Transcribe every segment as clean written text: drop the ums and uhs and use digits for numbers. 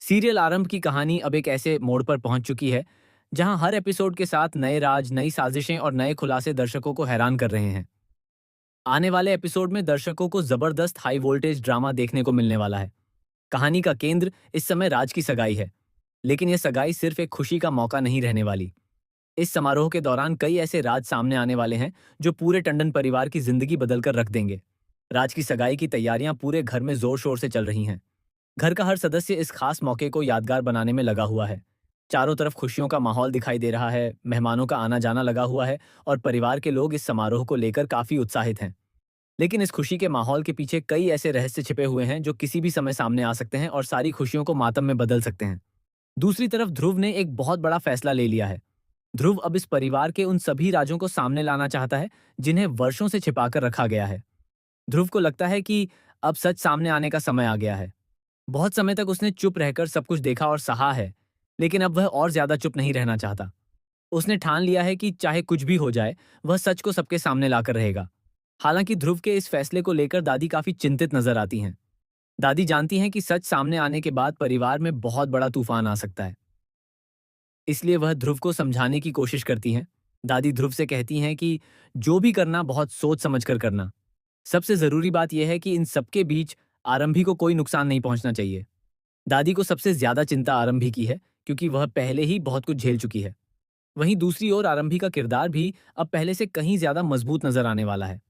Serial आरंभ की कहानी अब एक ऐसे मोड़ पर पहुंच चुकी है जहां हर एपिसोड के साथ नए राज, नई साजिशें और नए खुलासे दर्शकों को हैरान कर रहे हैं। आने वाले एपिसोड में दर्शकों को जबरदस्त हाई वोल्टेज ड्रामा देखने को मिलने वाला है। कहानी का केंद्र इस समय राज की सगाई है, लेकिन यह सगाई सिर्फ एक खुशी का मौका नहीं रहने वाली। इस समारोह के दौरान कई ऐसे राज सामने आने वाले हैं जो पूरे टंडन परिवार की जिंदगी बदलकर रख देंगे। राज की सगाई की तैयारियां पूरे घर में जोर शोर से चल रही हैं। घर का हर सदस्य इस खास मौके को यादगार बनाने में लगा हुआ है। चारों तरफ खुशियों का माहौल दिखाई दे रहा है, मेहमानों का आना जाना लगा हुआ है और परिवार के लोग इस समारोह को लेकर काफी उत्साहित हैं। लेकिन इस खुशी के माहौल के पीछे कई ऐसे रहस्य छिपे हुए हैं जो किसी भी समय सामने आ सकते हैं और सारी खुशियों को मातम में बदल सकते हैं। दूसरी तरफ ध्रुव ने एक बहुत बड़ा फैसला ले लिया है। ध्रुव अब इस परिवार के उन सभी राजों को सामने लाना चाहता है जिन्हें वर्षों से छिपाकर रखा गया है। ध्रुव को लगता है कि अब सच सामने आने का समय आ गया है। बहुत समय तक उसने चुप रहकर सब कुछ देखा और सहा है, लेकिन अब वह और ज्यादा चुप नहीं रहना चाहता। उसने ठान लिया है कि चाहे कुछ भी हो जाए, वह सच को सबके सामने लाकर रहेगा। हालांकि ध्रुव के इस फैसले को लेकर दादी काफी चिंतित नजर आती हैं। दादी जानती हैं कि सच सामने आने के बाद परिवार में बहुत बड़ा तूफान आ सकता है। इसलिए वह ध्रुव को समझाने की कोशिश करती हैं। दादी ध्रुव से कहती हैं कि जो भी करना बहुत सोच समझ कर करना। सबसे जरूरी बात यह है कि इन सबके बीच आरंभी को कोई नुकसान नहीं पहुंचना चाहिए। दादी को सबसे ज्यादा चिंता आरंभी की है, क्योंकि वह पहले ही बहुत कुछ झेल चुकी है। वहीं दूसरी ओर आरंभी का किरदार भी अब पहले से कहीं ज्यादा मजबूत नजर आने वाला है।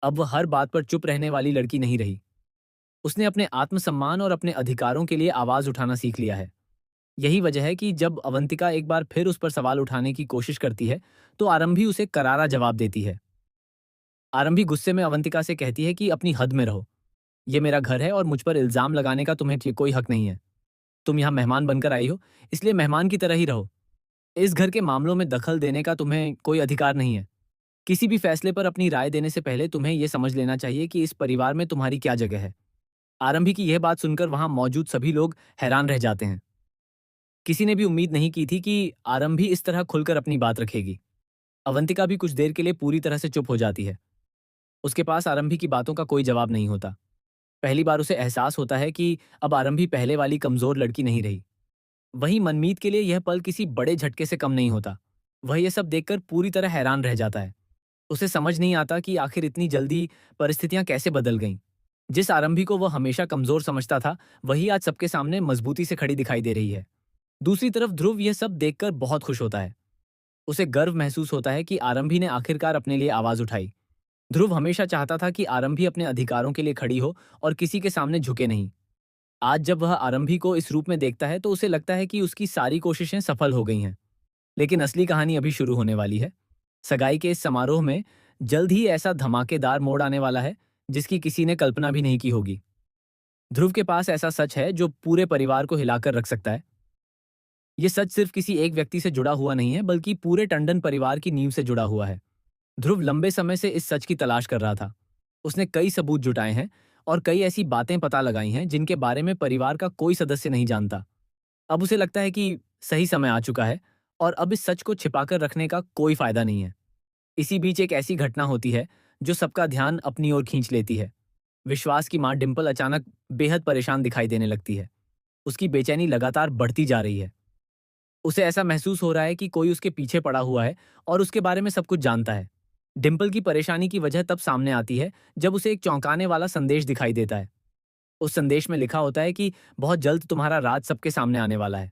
अब वह हर बात पर चुप रहने वाली लड़की नहीं रही। उसने अपने आत्मसम्मान और अपने अधिकारों के लिए आवाज उठाना सीख लिया है। यही वजह है कि जब अवंतिका एक बार फिर उस पर सवाल उठाने की कोशिश करती है, तो आरंभी उसे करारा जवाब देती है। आरंभी गुस्से में अवंतिका से कहती है कि अपनी हद में रहो। ये मेरा घर है और मुझ पर इल्जाम लगाने का तुम्हें कोई हक नहीं है। तुम यहाँ मेहमान बनकर आई हो, इसलिए मेहमान की तरह ही रहो। इस घर के मामलों में दखल देने का तुम्हें कोई अधिकार नहीं है। किसी भी फैसले पर अपनी राय देने से पहले तुम्हें यह समझ लेना चाहिए कि इस परिवार में तुम्हारी क्या जगह है। आरंभी की यह बात सुनकर वहां मौजूद सभी लोग हैरान रह जाते हैं। किसी ने भी उम्मीद नहीं की थी कि आरंभी इस तरह खुलकर अपनी बात रखेगी। अवंतिका भी कुछ देर के लिए पूरी तरह से चुप हो जाती है। उसके पास आरंभी की बातों का कोई जवाब नहीं होता। पहली बार उसे एहसास होता है कि अब आरंभी पहले वाली कमजोर लड़की नहीं रही। वहीं मनमीत के लिए यह पल किसी बड़े झटके से कम नहीं होता। वह यह सब देखकर पूरी तरह हैरान रह जाता है। उसे समझ नहीं आता कि आखिर इतनी जल्दी परिस्थितियां कैसे बदल गईं। जिस आरंभी को वह हमेशा कमजोर समझता था, वही आज सबके सामने मजबूती से खड़ी दिखाई दे रही है। दूसरी तरफ ध्रुव यह सब देखकर बहुत खुश होता है। उसे गर्व महसूस होता है कि आरंभी ने आखिरकार अपने लिए आवाज उठाई। ध्रुव हमेशा चाहता था कि आरंभी अपने अधिकारों के लिए खड़ी हो और किसी के सामने झुके नहीं। आज जब वह आरंभी को इस रूप में देखता है तो उसे लगता है कि उसकी सारी कोशिशें सफल हो गई हैं। लेकिन असली कहानी अभी शुरू होने वाली है। सगाई के इस समारोह में जल्द ही ऐसा धमाकेदार मोड़ आने वाला है जिसकी किसी ने कल्पना भी नहीं की होगी। ध्रुव के पास ऐसा सच है जो पूरे परिवार को हिलाकर रख सकता है। ये सच सिर्फ किसी एक व्यक्ति से जुड़ा हुआ नहीं है, बल्कि पूरे टंडन परिवार की नींव से जुड़ा हुआ है। ध्रुव लंबे समय से इस सच की तलाश कर रहा था। उसने कई सबूत जुटाए हैं और कई ऐसी बातें पता लगाई हैं जिनके बारे में परिवार का कोई सदस्य नहीं जानता। अब उसे लगता है कि सही समय आ चुका है और अब इस सच को छिपाकर रखने का कोई फायदा नहीं है। इसी बीच एक ऐसी घटना होती है जो सबका ध्यान अपनी ओर खींच लेती है। विश्वास की मां डिंपल अचानक बेहद परेशान दिखाई देने लगती है। उसकी बेचैनी लगातार बढ़ती जा रही है। उसे ऐसा महसूस हो रहा है कि कोई उसके पीछे पड़ा हुआ है और उसके बारे में सब कुछ जानता है। डिंपल की परेशानी की वजह तब सामने आती है जब उसे एक चौंकाने वाला संदेश दिखाई देता है। उस संदेश में लिखा होता है कि बहुत जल्द तुम्हारा राज सबके सामने आने वाला है।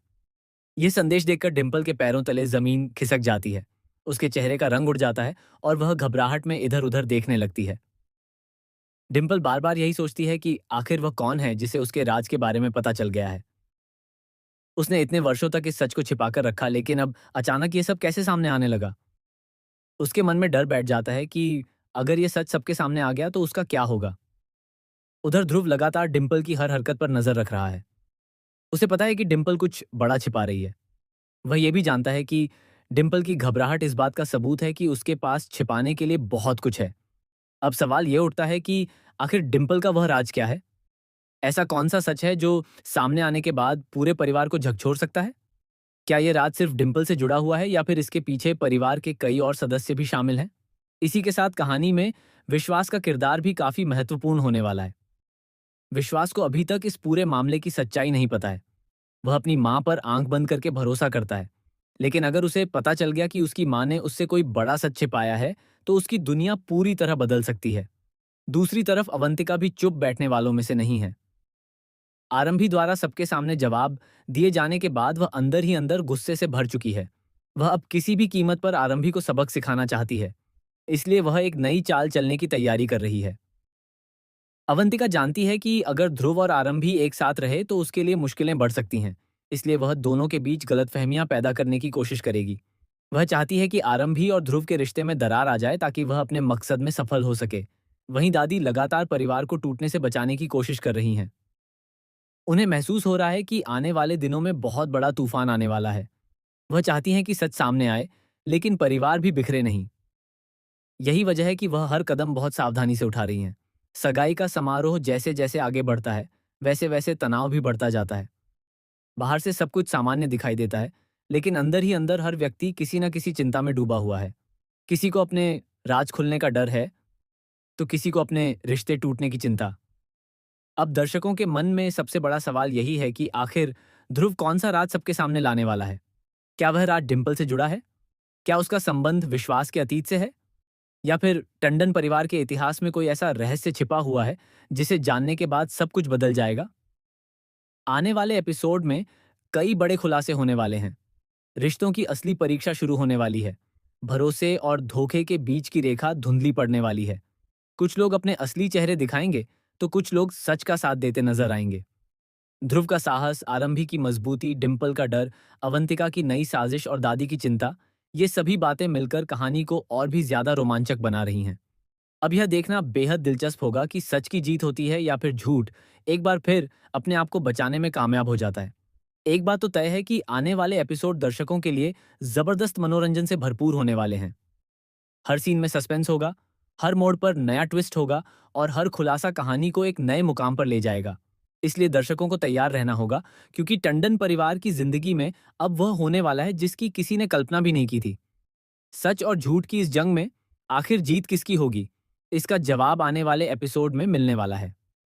यह संदेश देखकर डिंपल के पैरों तले जमीन खिसक जाती है। उसके चेहरे का रंग उड़ जाता है और वह घबराहट में इधर उधर देखने लगती है। डिंपल बार बार यही सोचती है कि आखिर वह कौन है जिसे उसके राज के बारे में पता चल गया है। उसने इतने वर्षों तक इस सच को छिपाकर रखा, लेकिन अब अचानक ये सब कैसे सामने आने लगा। उसके मन में डर बैठ जाता है कि अगर ये सच सबके सामने आ गया तो उसका क्या होगा। उधर ध्रुव लगातार डिंपल की हर हरकत पर नजर रख रहा है। उसे पता है कि डिंपल कुछ बड़ा छिपा रही है। वह यह भी जानता है कि डिंपल की घबराहट इस बात का सबूत है कि उसके पास छिपाने के लिए बहुत कुछ है। अब सवाल यह उठता है कि आखिर डिंपल का वह राज क्या है। ऐसा कौन सा सच है जो सामने आने के बाद पूरे परिवार को झकझोर सकता है। क्या ये राज सिर्फ डिंपल से जुड़ा हुआ है या फिर इसके पीछे परिवार के कई और सदस्य भी शामिल हैं। इसी के साथ कहानी में विश्वास का किरदार भी काफी महत्वपूर्ण होने वाला है। विश्वास को अभी तक इस पूरे मामले की सच्चाई नहीं पता है। वह अपनी माँ पर आंख बंद करके भरोसा करता है, लेकिन अगर उसे पता चल गया कि उसकी माँ ने उससे कोई बड़ा सच छिपाया है, तो उसकी दुनिया पूरी तरह बदल सकती है। दूसरी तरफ अवंतिका भी चुप बैठने वालों में से नहीं है। आरंभी द्वारा सबके सामने जवाब दिए जाने के बाद वह अंदर ही अंदर गुस्से से भर चुकी है। वह अब किसी भी कीमत पर आरंभी को सबक सिखाना चाहती है, इसलिए वह एक नई चाल चलने की तैयारी कर रही है। अवंतिका जानती है कि अगर ध्रुव और आरंभी एक साथ रहे तो उसके लिए मुश्किलें बढ़ सकती हैं, इसलिए वह दोनों के बीच गलतफहमियां पैदा करने की कोशिश करेगी। वह चाहती है कि आरंभी और ध्रुव के रिश्ते में दरार आ जाए ताकि वह अपने मकसद में सफल हो सके। वहीं दादी लगातार परिवार को टूटने से बचाने की कोशिश कर रही हैं। उन्हें महसूस हो रहा है कि आने वाले दिनों में बहुत बड़ा तूफान आने वाला है। वह चाहती हैं कि सच सामने आए, लेकिन परिवार भी बिखरे नहीं। यही वजह है कि वह हर कदम बहुत सावधानी से उठा रही हैं। सगाई का समारोह जैसे जैसे आगे बढ़ता है, वैसे वैसे तनाव भी बढ़ता जाता है। बाहर से सब कुछ सामान्य दिखाई देता है, लेकिन अंदर ही अंदर हर व्यक्ति किसी न किसी चिंता में डूबा हुआ है। किसी को अपने राज खुलने का डर है, तो किसी को अपने रिश्ते टूटने की चिंता। अब दर्शकों के मन में सबसे बड़ा सवाल यही है कि आखिर ध्रुव कौन सा राज सबके सामने लाने वाला है? क्या वह राज डिंपल से जुड़ा है? क्या उसका संबंध विश्वास के अतीत से है? या फिर टंडन परिवार के इतिहास में कोई ऐसा रहस्य छिपा हुआ है जिसे जानने के बाद सब कुछ बदल जाएगा? आने वाले एपिसोड में कई बड़े खुलासे होने वाले हैं। रिश्तों की असली परीक्षा शुरू होने वाली है। भरोसे और धोखे के बीच की रेखा धुंधली पड़ने वाली है। कुछ लोग अपने असली चेहरे दिखाएंगे, तो कुछ लोग सच का साथ देते नजर आएंगे। ध्रुव का साहस, आरंभी की मजबूती, डिंपल का डर, अवंतिका की नई साजिश और दादी की चिंता, ये सभी बातें मिलकर कहानी को और भी ज्यादा रोमांचक बना रही हैं। अब यह देखना बेहद दिलचस्प होगा कि सच की जीत होती है या फिर झूठ एक बार फिर अपने आप को बचाने में कामयाब हो जाता है। एक बात तो तय है कि आने वाले एपिसोड दर्शकों के लिए जबरदस्त मनोरंजन से भरपूर होने वाले हैं। हर सीन में सस्पेंस होगा, हर मोड़ पर नया ट्विस्ट होगा और हर खुलासा कहानी को एक नए मुकाम पर ले जाएगा। इसलिए दर्शकों को तैयार रहना होगा, क्योंकि टंडन परिवार की जिंदगी में अब वह होने वाला है जिसकी किसी ने कल्पना भी नहीं की थी। सच और झूठ की इस जंग में आखिर जीत किसकी होगी, इसका जवाब आने वाले एपिसोड में मिलने वाला है।